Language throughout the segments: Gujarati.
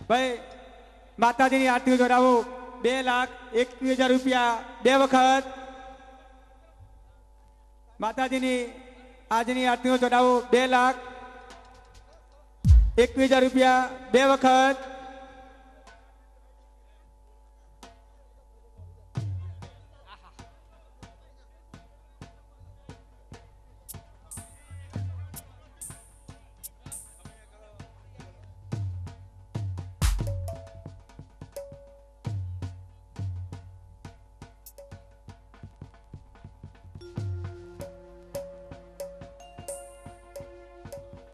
ભાઈ માતાજીની આરતી જોડાવો 2,21,000 રૂપિયા 2 વખત માતાજીની આજની આરતીનો ચડાવો 2,21,000 રૂપિયા 2 વખત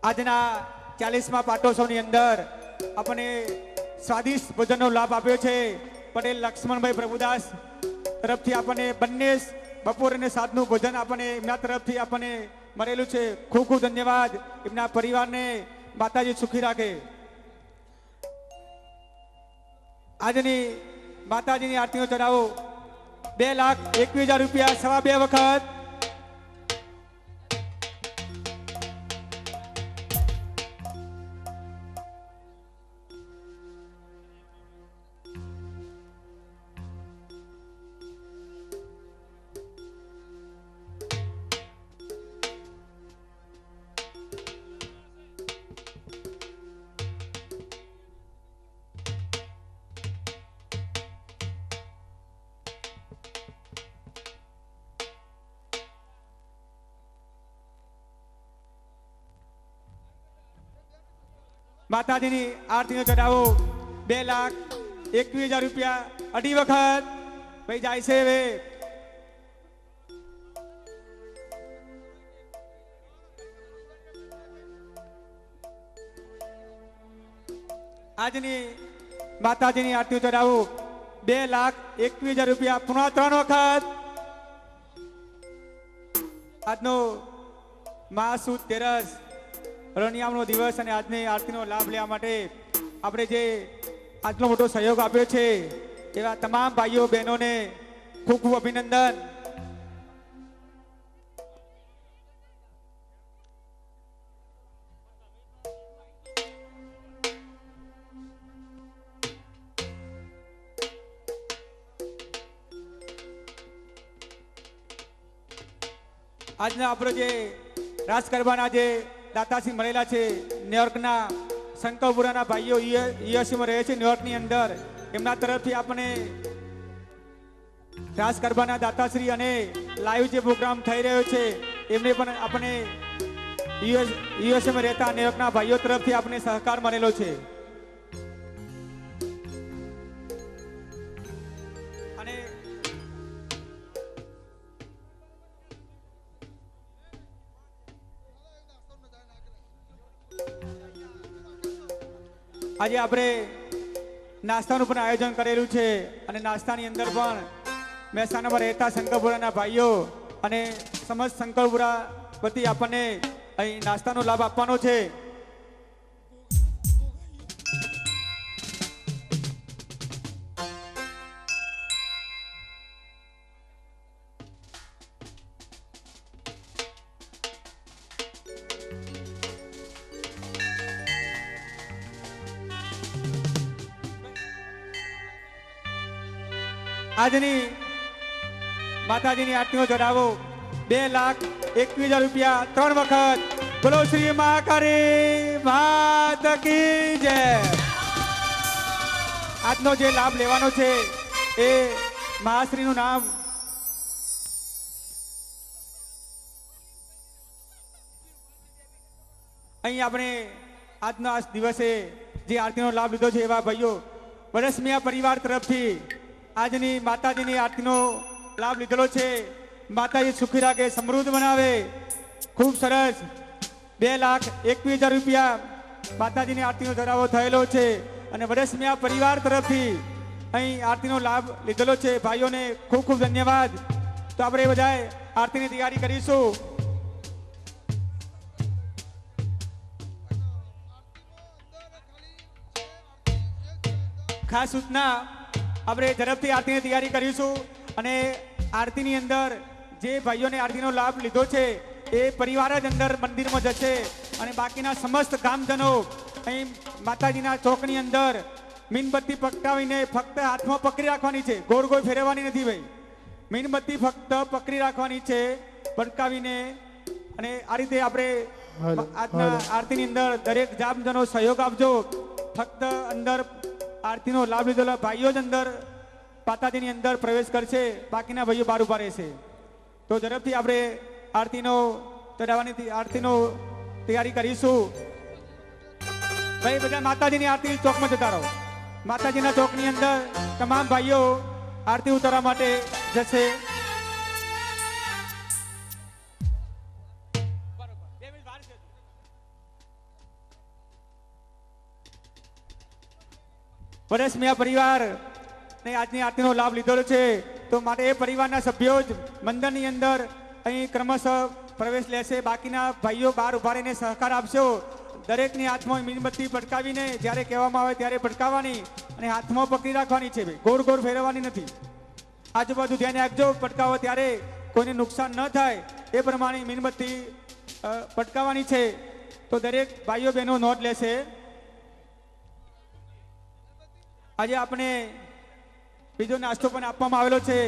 આજના 40મા પાટોત્સવની અંદર આપણે સ્વાદિષ્ટ ભોજનનો લાભ આપ્યો છે પટેલ લક્ષ્મણભાઈ પ્રભુદાસ તરફથી આપણને બંને બપોર અને સાંજનું ભોજન આપણને એમના તરફથી આપણને મળેલું છે. ખૂબ ખૂબ ધન્યવાદ. એમના પરિવારને માતાજી સુખી રાખે. આજની માતાજીની આરતીનો ચડાવો 2,21,000 રૂપિયા 2.5 વખત માતાજીની આરતીનો ચડાવો 2,21,000 રૂપિયા 2.5 વખત ભાઈ જાય છે. હવે આજની માતાજીની આરતીનો ચડાવો 2,21,000 રૂપિયા પુનઃ 3 વખત. આજનો મહાસુદ તેરસ રણિયામનો દિવસ અને આજની આરતીનો લાભ લેવા માટે આપણે જે આજનો મોટો સહયોગ આપ્યો છે એવા તમામ ભાઈઓ બહેનોને ખૂબ ખૂબ અભિનંદન. આજના આપણે જે રાસ ગરબાના જે દાતાશ્રી મળેલા છે ન્યુયોર્કના શંકરપુરાના ભાઈઓ યુએસએમાં રહે છે ન્યુયોર્કની અંદર, એમના તરફથી આપણે રાસ ગરબાના દાતાશ્રી અને લાઈવ જે પ્રોગ્રામ થઈ રહ્યો છે એમને પણ આપણે યુએસએમાં રહેતા ન્યુયોર્કના ભાઈઓ તરફથી આપણે સહકાર મળેલો છે. અને આજે આપણે નાસ્તાનું પણ આયોજન કરેલું છે અને નાસ્તાની અંદર પણ મહેસાણામાં રહેતા શંકરપુરાના ભાઈઓ અને સમસ્ત શંકરપુરા વતી આપણને અહીં નાસ્તાનો લાભ આપવાનો છે. આજની માતાજીની આરતીનો ચઢાવો 2,21,000 રૂપિયા 3 વખત. બોલો શ્રી મહાકાળી માત કી જય. આજનો જે લાભ લેવાનો છે એ મહાશ્રીનું નામ અહીં આપણે આજના દિવસે જે આરતીનો લાભ લીધો છે એવા ભાઈઓ વરસમિયા પરિવાર તરફથી આજની માતાજીની આરતીનો લાભ લીધેલો છે. માતાજી સુખી રાખે, સમૃદ્ધ બનાવે. ખૂબ સરસ 2,21,000 રૂપિયા માતાજીની આરતીનો ચઢાવો થયેલો છે અને વરસમિયા પરિવાર તરફથી અહીં આરતીનો લાભ લીધેલો છે. ભાઈઓને ખૂબ ખૂબ ધન્યવાદ. તો આપણે બધાએ આરતીની તૈયારી કરીશું. ખાસ સૂચના, આપણે ઝડપથી આરતીની તૈયારી કરીશું અને આરતીની અંદર જે ભાઈઓને આરતીનો લાભ લીધો છે એ પરિવાર જ અંદર મંદિરમાં જશે અને બાકીના સમસ્ત ગામજનો અહીં માતાજીના ચોકની અંદર મીણબત્તી પકડાવીને ફક્ત હાથમાં પકડી રાખવાની છે, ગોળ ગોળ ફેરવવાની નથી ભાઈ. મીણબત્તી ફક્ત પકડી રાખવાની છે પટકાવીને. અને આ રીતે આપણે આજના આરતીની અંદર દરેક જામજનો સહયોગ આપજો. ફક્ત અંદર આરતીનો લાભ લીધેલા ભાઈઓ જ અંદર માતાજીની અંદર પ્રવેશ કરશે, બાકીના ભાઈઓ બહાર ઉભા રહેશે. તો ઝડપથી આપણે આરતીનો તૈયારી કરીશું. ભાઈ બધા માતાજીની આરતી ચોકમાં જતા રહો. માતાજીના ચોકની અંદર તમામ ભાઈઓ આરતી ઉતારવા માટે જશે. વર્ષ મિયા પરિવાર ને આજની આરતીનો લાભ લીધેલો છે, તો માટે એ પરિવારના સભ્યો જ મંદિરની અંદર અહીં ક્રમશઃ પ્રવેશ લેશે. બાકીના ભાઈઓ બહાર ઉભા રહીને સહકાર આપશો. દરેકની હાથમાં મીણબત્તી પટકાવીને જ્યારે કહેવામાં આવે ત્યારે પટકાવવાની અને હાથમાં પકડી રાખવાની છે ભાઈ, ગોળ ગોળ ફેરવવાની નથી. આજુબાજુ ધ્યાન રાખજો, પટકાવો ત્યારે કોઈને નુકસાન ન થાય એ પ્રમાણે મીણબત્તી પટકાવવાની છે. તો દરેક ભાઈઓ બહેનો નોંધ લેશે. આજે આપણે બીજો નાસ્તો પણ આપવામાં આવેલો છે.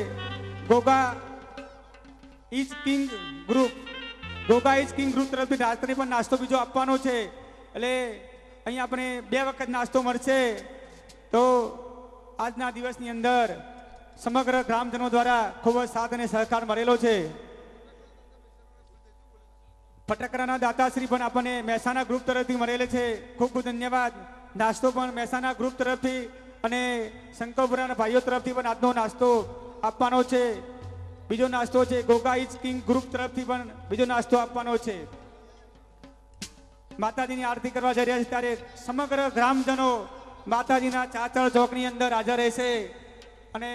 ગોગા ઇઝ કિંગ ગ્રુપ તરફથી રાત્રે પણ નાસ્તો બીજો આપવાનો છે. એટલે અહીં આપણે 2 વખત નાસ્તો મળશે. તો આજના દિવસની અંદર સમગ્ર ગ્રામજનો દ્વારા ખૂબ જ સાથ અને સહકાર મળેલો છે. ફટાકડાના દાતાશ્રી પણ આપણને મહેસાણા ગ્રુપ તરફથી મળેલે છે. ખૂબ ખૂબ ધન્યવાદ. નાસ્તો પણ મહેસાણા ગ્રુપ તરફથી અને શંકરપુરાના ભાઈઓ તરફથી પણ આજનો નાસ્તો આપવાનો છે. બીજો નાસ્તો છે ગોગા ઇઝ કિંગ ગ્રુપ તરફથી પણ બીજો નાસ્તો આપવાનો છે. માતાજીની આરતી કરવા જઈ રહ્યા છે ત્યારે સમગ્ર ગ્રામજનો માતાજીના ચાચળ ચોકની અંદર હાજર રહેશે. અને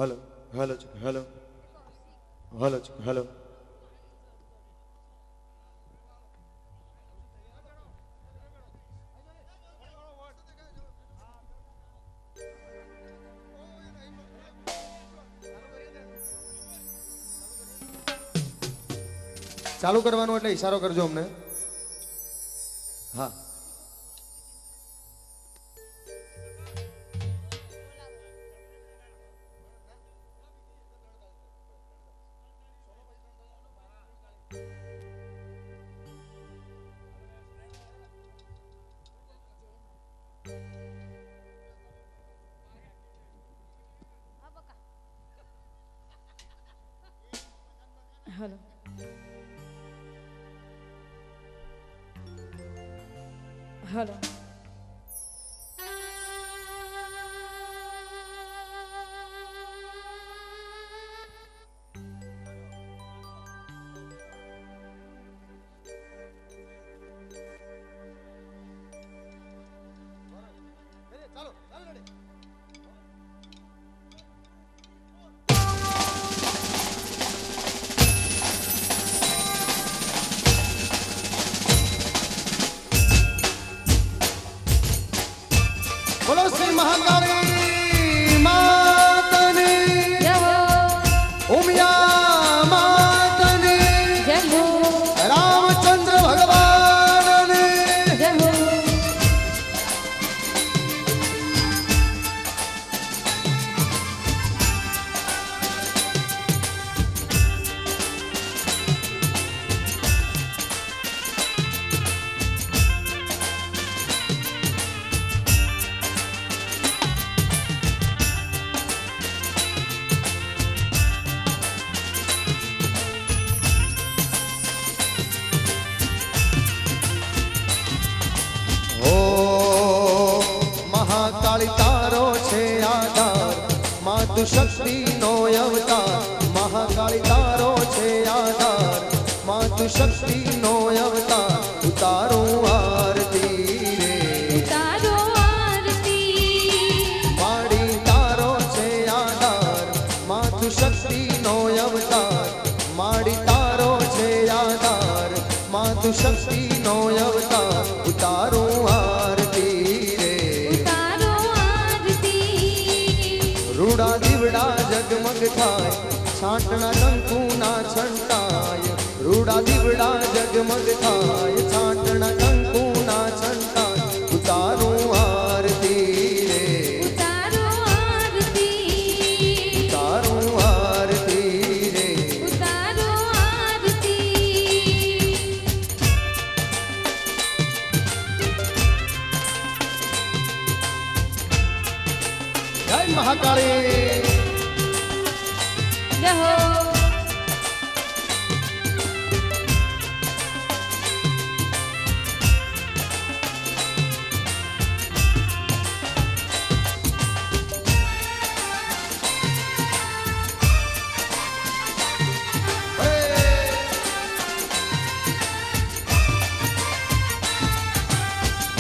hello hello hello hello hello ચાલુ કરવાનું એટલે ઈશારો કરજો અમને. હા हेलो हेलो ઉમિયા માતની જય હો રામચંદ્ર ભગવાનની જય હો ઓ મહાકાળી તારો છે આધાર માં તું શક્તિનો અવતાર મહાકાળી તારો છે આધાર માં તું શક્તિનો અવતાર ઉતારું આરતી રે તારો આરતી માડી તારો છે આધાર માં તું શક્તિનો અવતાર માડી તારો છે આધાર માં તું શક્તિનો અવતાર ઉતારું આરતી રે તારો આરતી રૂડા દીવડા જગમગ થાય છાંટણા કંકુના છંટાય રૂડા દીવડા જગમગ થાય છાંટણા કંકુના છંટાય ઉતારું આરતી રે તારો આરતી ઉતારું આરતી રે તારો આરતી જય મહાકાળી જય હો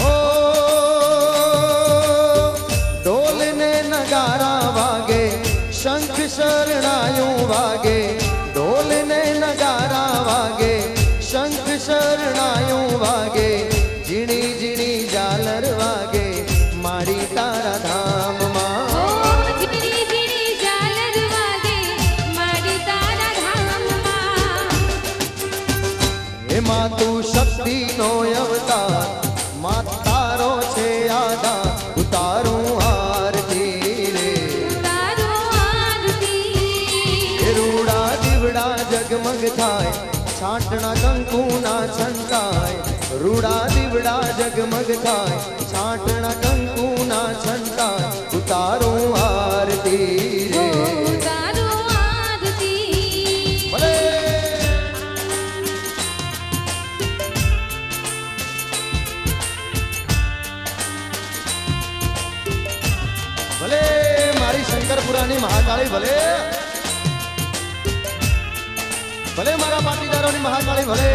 ઓ ઢોલ ને નગારા વાગે શંખ શરણાયું વાગે ઢોલ ને નગારા વાગે શંખ શરણાયું વાગે ઝીણી ઝીણી ઝાલર વાગે મારી તારા ધામમાં ઓ જીણી જીણી ઝાલર વાગે મારી તારા ધામમાં એમાં તું શક્તિનો અવતાર માં તારો છે આધાર ઉતારું આરતી રે તારો આરતી રૂડા દીવડા જગમગ થાય છાંટણા કંકુના છંટાય રૂડા દીવડા જગમગ થાય છાંટણા કંકુના છંટાય ઉતારું આરતી રે તારો આરતી ભલે ભલે મારી શંકરપુરાની મહાકાળી ભલે ભલે મારા પાટીદારોની મહાકાળી ભલે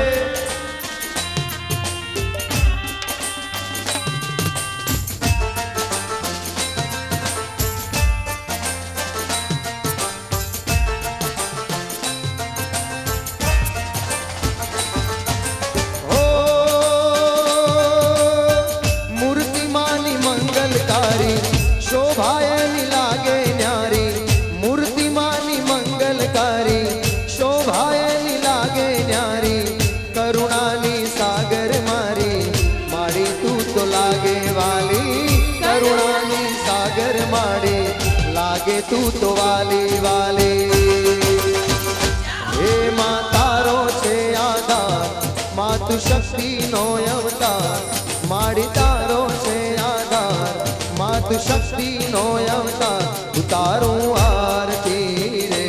ઓ મૂર્તિમાની મંગલકારી શોભાયની લાગે ન્યારી મૂર્તિમાની મંગલકારી શોભાયની લાગે ન્યારી કરુણાની સાગર મારી મારી તું તો લાગે વાલી કરુણાની સાગર મારી લાગે તું તો વાલી વાલી હે માં તારો છે આધાર માં તું શક્તિનો અવતાર માડી તારો છે આધાર માં તું શક્તિનો અવતાર ઉતારું આરતી રે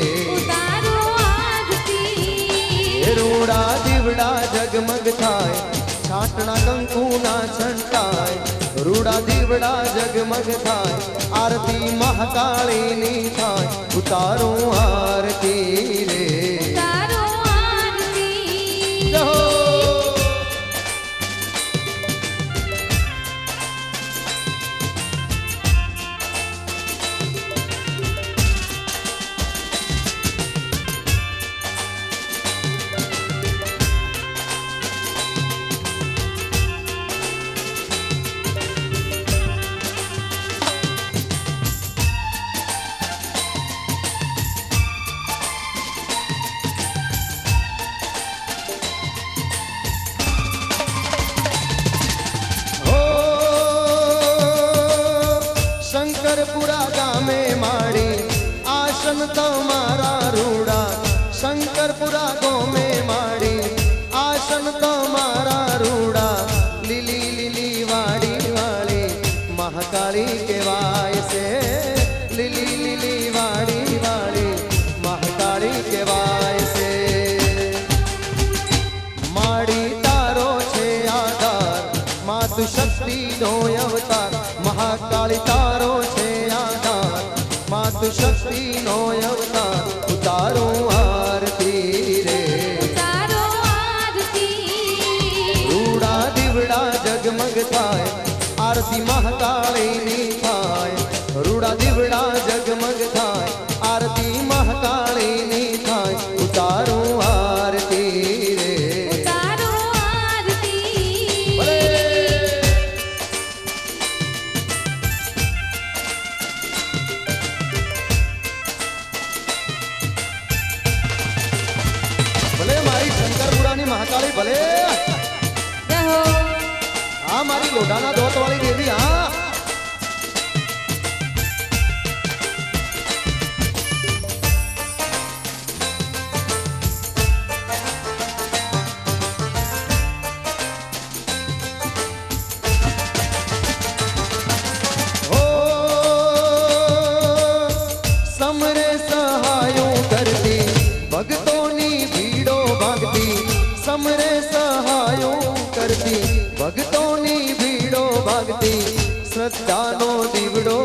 તારો આરતી રૂડા દીવડા જગમગ થાય છાંટણા કંકુના છંટાય રૂડા દીવડા જગમગ થાય આરતી મહાકાળીની થાય ઉતારું આરતી રે તારો આરતી જય હો. કહેવાય છે માડી તારો છે આધાર માતુ શક્તિનો અવતાર મહાકાળી તારો છે આધાર માતુ શક્તિનો અવતાર ઉતારું આરતી રે ઉતારો આરતી રૂડા દીવડા જગમગ થાય આરતી મહાકાળીની થાય રૂડા દીવડા જગમગ થાય આરતી મહાકાળીની થાય ઉતારું આરતી રે ઉતારો આરતી ભલે ભલે મારી શંકરપુરાની મહાકાળી ભલે રહો હા મારી લોઢાના દોત વાળી દેવી હા ઓ સમરે સહાયો કરતી ભક્તોની ભીડો ભાગતી સમરે સહાયો કરતી ભક્તોની ભીડો ભાગતી શ્રદ્ધાનો દીવડો